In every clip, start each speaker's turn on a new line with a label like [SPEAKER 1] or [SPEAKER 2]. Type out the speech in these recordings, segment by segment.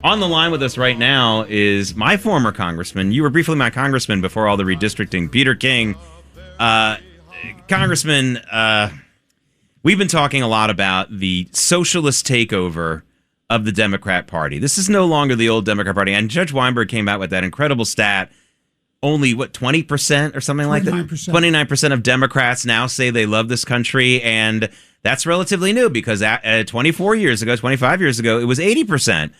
[SPEAKER 1] On the line with us right now is my former congressman. You were briefly my congressman before all the redistricting. Peter King. Congressman, we've been talking a lot about the socialist takeover of the Democrat Party. This is no longer the old Democrat Party. And Judge Weinberg came out with that incredible stat. Only, 20% or something like that? 29% of Democrats now say they love this country. And that's relatively new because 25 years ago, it was 80%.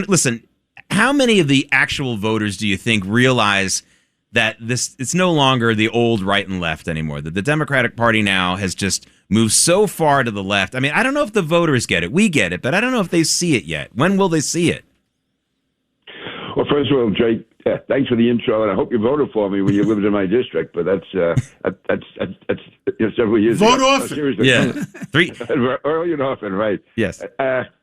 [SPEAKER 1] Listen, how many of the actual voters do you think realize that it's no longer the old right and left anymore, that the Democratic Party now has just moved so far to the left? I mean, I don't know if the voters get it. We get it, but I don't know if they see it yet. When will they see it?
[SPEAKER 2] Well, first of all, Jake, thanks for the intro, and I hope you voted for me when you lived in my district. But that's several years
[SPEAKER 3] ago.
[SPEAKER 2] Vote
[SPEAKER 3] often.
[SPEAKER 2] Seriously.
[SPEAKER 1] Yeah.
[SPEAKER 2] Early and often, right.
[SPEAKER 1] Yes.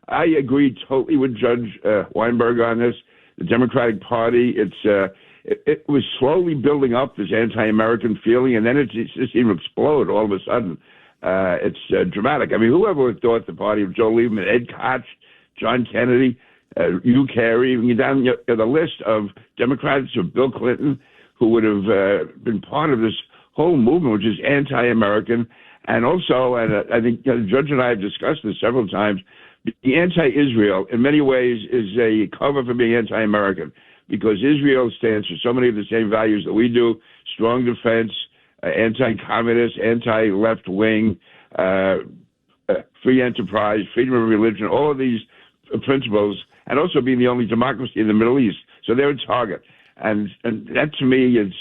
[SPEAKER 2] I agree totally with Judge Weinberg on this. The Democratic Party, it was slowly building up this anti-American feeling, and then it just seemed to explode all of a sudden. It's dramatic. I mean, whoever would have thought the party of Joe Lieberman, Ed Koch, John Kennedy, Hugh Carey, even down the list of Democrats of Bill Clinton who would have been part of this whole movement, which is anti-American. And also, and I think the Judge and I have discussed this several times, the anti-Israel in many ways is a cover for being anti-American because Israel stands for so many of the same values that we do: strong defense, anti-communist, anti-left wing, free enterprise, freedom of religion, all of these principles, and also being the only democracy in the Middle East. So they're a target. And that to me is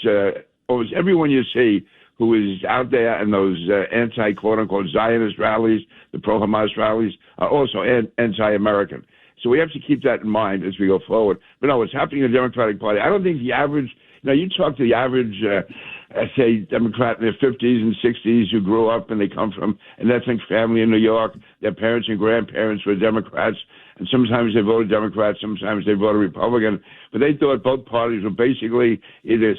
[SPEAKER 2] almost everyone you see who is out there in those anti-quote-unquote Zionist rallies, the pro-Hamas rallies, are also anti-American. So we have to keep that in mind as we go forward. But no, what's happening in the Democratic Party, I don't think the average, you talk to the average, say, Democrat in their 50s and 60s who grew up and they come from an ethnic family in New York, their parents and grandparents were Democrats, and sometimes they voted Democrat, sometimes they voted Republican, but they thought both parties were basically either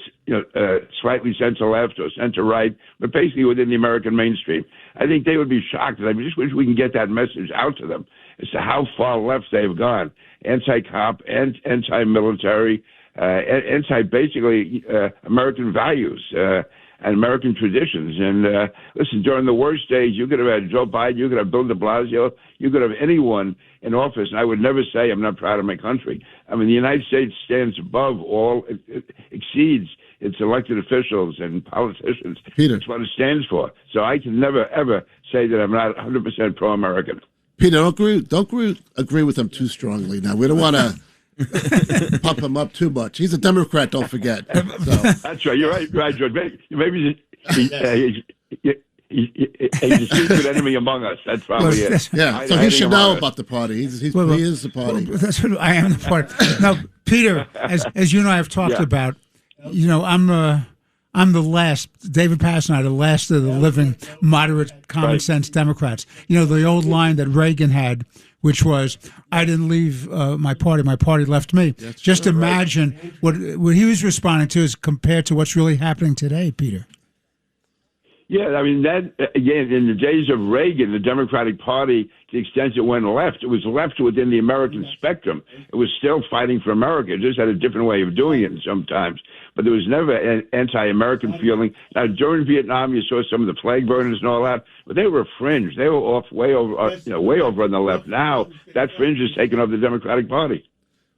[SPEAKER 2] slightly center-left or center-right, but basically within the American mainstream. I think they would be shocked, and I just wish we can get that message out to them as to how far left they've gone. Anti-cop, anti-military, basically American values and American traditions. And listen, during the worst days, you could have had Joe Biden, you could have Bill de Blasio, you could have anyone in office, and I would never say I'm not proud of my country. I mean, the United States stands above all, it exceeds its elected officials and politicians.
[SPEAKER 3] Peter.
[SPEAKER 2] That's what it stands for. So I can never, ever say that I'm not 100% pro-American.
[SPEAKER 3] Peter, don't agree with him too strongly. Now, we don't want to pump him up too much. He's a Democrat, don't forget. So.
[SPEAKER 2] That's right. You're right, George. Maybe he's a secret enemy among us. That's probably it.
[SPEAKER 3] Yeah, so he should know about the party. He is the party.
[SPEAKER 4] Well, that's what I am the party. Now, Peter, as you and I have talked about, I'm the last, David Pass and I, the last of the living moderate common sense Democrats. The old line that Reagan had, which was, I didn't leave my party left me.
[SPEAKER 3] That's
[SPEAKER 4] Just imagine what he was responding to is compared to what's really happening today, Peter.
[SPEAKER 2] Yeah, I mean, that, again, in the days of Reagan, the Democratic Party, to the extent it went left, it was left within the American spectrum. It was still fighting for America. It just had a different way of doing it sometimes. But there was never an anti-American feeling. Now, during Vietnam, you saw some of the flag burners and all that, but they were fringe. They were way over on the left. Now, that fringe is taking over the Democratic Party.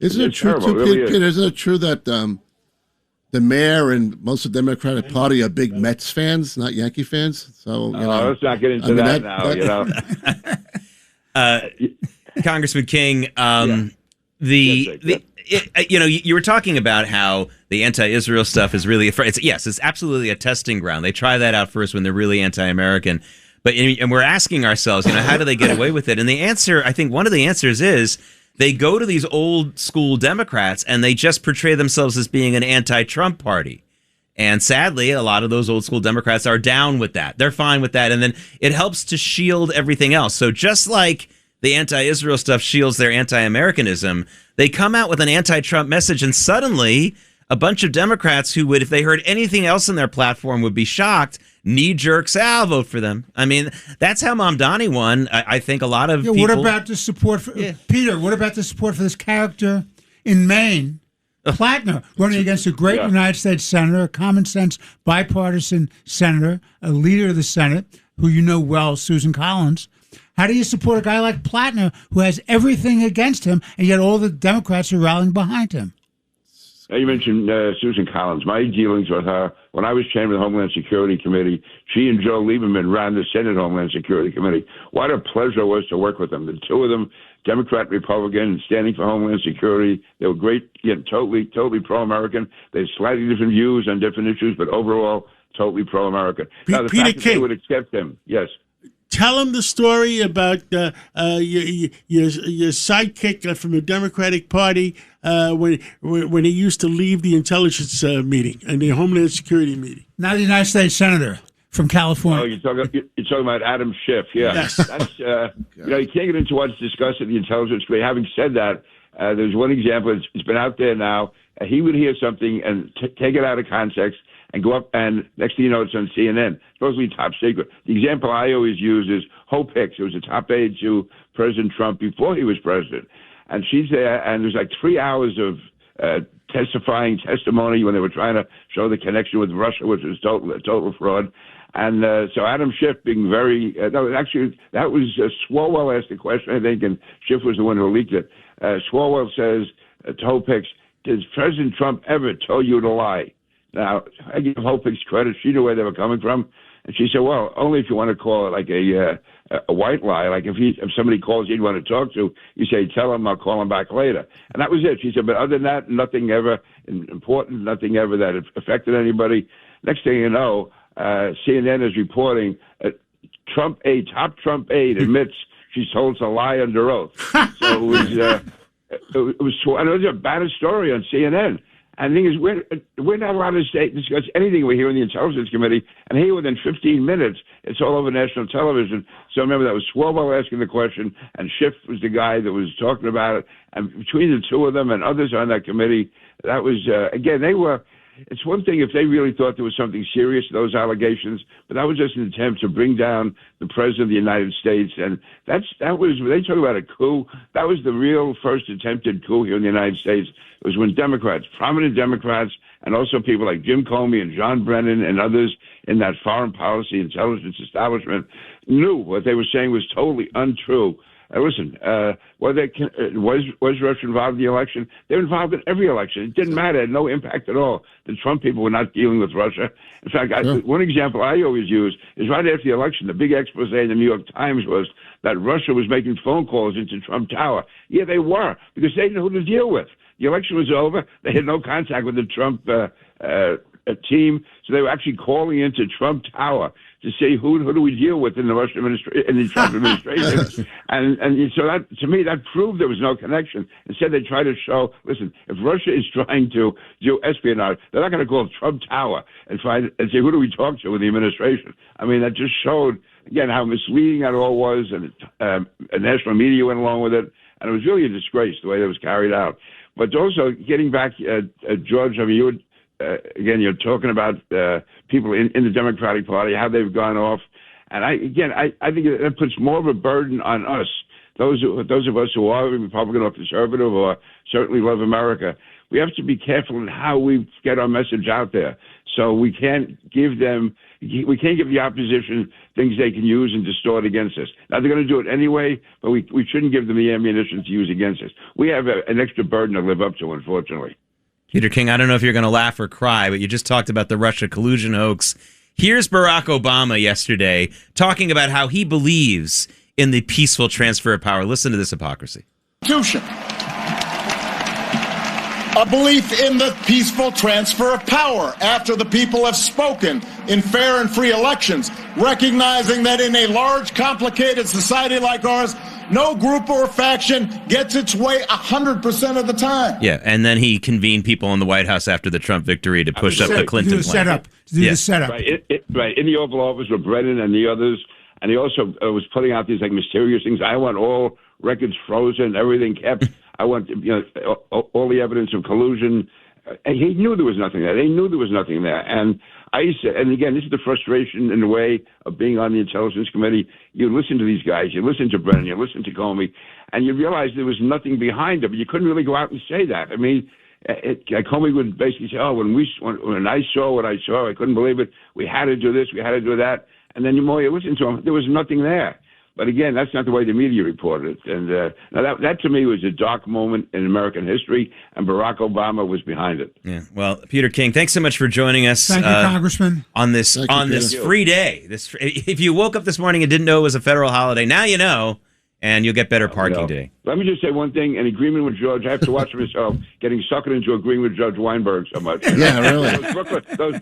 [SPEAKER 3] Isn't it true, too, Peter, isn't it true that the mayor and most of the Democratic Party are big Mets fans, not Yankee fans? So
[SPEAKER 2] let's not get into that now.
[SPEAKER 1] Congressman King, you were talking about how the anti-Israel stuff is really it's absolutely a testing ground. They try that out first when they're really anti-American, and we're asking ourselves, how do they get away with it? And the answer, I think, one of the answers is they go to these old school Democrats and they just portray themselves as being an anti-Trump party. And sadly, a lot of those old school Democrats are down with that. They're fine with that. And then it helps to shield everything else. So just like the anti-Israel stuff shields their anti-Americanism, they come out with an anti-Trump message, and suddenly a bunch of Democrats who would, if they heard anything else in their platform, would be shocked, knee-jerk, say, I'll vote for them. I mean, that's how Mamdani won. I think a lot of people...
[SPEAKER 4] What about the support for... Peter, what about the support for this character in Maine, Plattner, running against a great United States senator, a common-sense, bipartisan senator, a leader of the Senate, who you know well, Susan Collins. How do you support a guy like Plattner, who has everything against him, and yet all the Democrats are rallying behind him?
[SPEAKER 2] Now, you mentioned Susan Collins. My dealings with her, when I was chairman of the Homeland Security Committee, she and Joe Lieberman ran the Senate Homeland Security Committee. What a pleasure it was to work with them. The two of them, Democrat, Republican, standing for Homeland Security. They were great, totally pro-American. They had slightly different views on different issues, but overall, totally pro-American. Now, the fact that they would accept them, yes.
[SPEAKER 5] Tell him the story about your sidekick from the Democratic Party when he used to leave the intelligence meeting and the Homeland Security meeting.
[SPEAKER 4] Now the United States Senator from California.
[SPEAKER 2] Oh, you're talking about Adam Schiff, yeah.
[SPEAKER 5] Yes.
[SPEAKER 2] That's, you can't get into what's discussed in the Intelligence Committee. Having said that, there's one example. It's been out there now. He would hear something and take it out of context and go up, and next thing you know, it's on CNN. Supposedly top secret. The example I always use is Hope Hicks. It was a top aide to President Trump before he was president. And she's there, and there's like 3 hours of testimony when they were trying to show the connection with Russia, which was total fraud. And so Adam Schiff being very actually, that was Swalwell asked the question, I think, and Schiff was the one who leaked it. Swalwell says to Hope Hicks, "Does President Trump ever tell you to lie?" Now, I give Hope Hicks credit. She knew where they were coming from. And she said, well, only if you want to call it like a white lie. Like if somebody calls you'd want to talk to, you say, tell him I'll call him back later. And that was it. She said, but other than that, nothing ever important, nothing ever that affected anybody. Next thing you know, CNN is reporting top Trump aide admits she's told to lie under oath. So it was a bad story on CNN. And the thing is, we're not allowed to discuss anything we hear in the Intelligence Committee. And here, within 15 minutes, it's all over national television. So remember, that was Swalwell asking the question, and Schiff was the guy that was talking about it. And between the two of them and others on that committee, that was, again, they were... It's one thing if they really thought there was something serious to those allegations, but that was just an attempt to bring down the President of the United States. And that was, when they talk about a coup, that was the real first attempted coup here in the United States. It was when Democrats, prominent Democrats, and also people like Jim Comey and John Brennan and others in that foreign policy intelligence establishment knew what they were saying was totally untrue. Listen, was Russia involved in the election? They were involved in every election. It didn't matter. It had no impact at all. The Trump people were not dealing with Russia. In fact, one example I always use is right after the election, the big expose in the New York Times was that Russia was making phone calls into Trump Tower. Yeah, they were, because they didn't know who to deal with. The election was over. They had no contact with the Trump team, so they were actually calling into Trump Tower to say who do we deal with in the Russian in the Trump administration, and so that, to me, that proved there was no connection. Instead, they tried to show, listen, if Russia is trying to do espionage, they're not going to call Trump Tower and say who do we talk to in the administration. I mean, that just showed again how misleading that all was, and national media went along with it, and it was really a disgrace the way that was carried out. But also getting back, George, I mean, you would. Again, you're talking about people in the Democratic Party, how they've gone off. And I think that puts more of a burden on us, those of us who are Republican or conservative or certainly love America. We have to be careful in how we get our message out there. So we can't give the opposition things they can use and distort against us. Now, they're going to do it anyway, but we shouldn't give them the ammunition to use against us. We have an extra burden to live up to, unfortunately.
[SPEAKER 1] Peter King, I don't know if you're going to laugh or cry, but you just talked about the Russia collusion hoax. Here's Barack Obama yesterday talking about how he believes in the peaceful transfer of power. Listen to this hypocrisy.
[SPEAKER 6] A belief in the peaceful transfer of power after the people have spoken in fair and free elections, recognizing that in a large, complicated society like ours, no group or faction gets its way 100% of the time.
[SPEAKER 1] Yeah, and then he convened people in the White House after the Trump victory to push up the Clinton plan.
[SPEAKER 4] The setup.
[SPEAKER 2] Right, in the Oval Office with Brennan and the others, and he also was putting out these like mysterious things. I want all records frozen, everything kept. I want all the evidence of collusion he knew there was nothing there. They knew there was nothing there. And and again, this is the frustration in the way of being on the Intelligence Committee. You listen to these guys, you listen to Brennan, you listen to Comey, and you realize there was nothing behind it. But you couldn't really go out and say that. I mean, Comey would basically say, when I saw what I saw, I couldn't believe it. We had to do this, we had to do that. And then the more you listen to him, there was nothing there. But again, that's not the way the media reported it. And now that to me was a dark moment in American history, and Barack Obama was behind it.
[SPEAKER 1] Yeah. Well, Peter King, thanks so much for joining us.
[SPEAKER 4] Thank you, Congressman.
[SPEAKER 1] On this free day. If you woke up this morning and didn't know it was a federal holiday, now you know, and you'll get better parking today.
[SPEAKER 2] Let me just say one thing. In agreement with George, I have to watch myself getting suckered into agreeing with Judge Weinberg so much.
[SPEAKER 3] Yeah, really.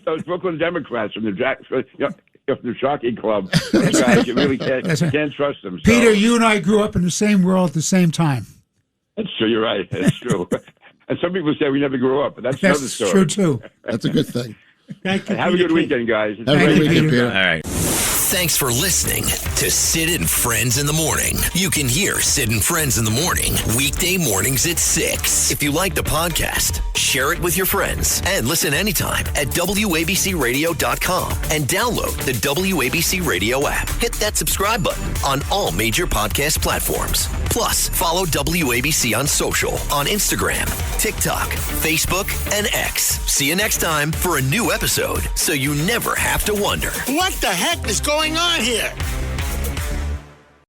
[SPEAKER 2] Those Brooklyn Democrats from the Jockey Club, those guys, you really can't trust them. So.
[SPEAKER 4] Peter, you and I grew up in the same world at the same time.
[SPEAKER 2] That's true. You're right. That's true. And some people say we never grew up, but that's another story.
[SPEAKER 4] True, too.
[SPEAKER 3] That's a good thing.
[SPEAKER 5] Thank you.
[SPEAKER 2] Have a good weekend, guys.
[SPEAKER 3] Have a great weekend, Peter.
[SPEAKER 1] All right.
[SPEAKER 7] Thanks for listening to Sid and Friends in the Morning. You can hear Sid and Friends in the Morning weekday mornings at 6. If you like the podcast, share it with your friends and listen anytime at WABCRadio.com and download the WABC Radio app. Hit that subscribe button on all major podcast platforms. Plus, follow WABC on social on Instagram, TikTok, Facebook, and X. See you next time for a new episode so you never have to wonder.
[SPEAKER 5] What the heck is going on here?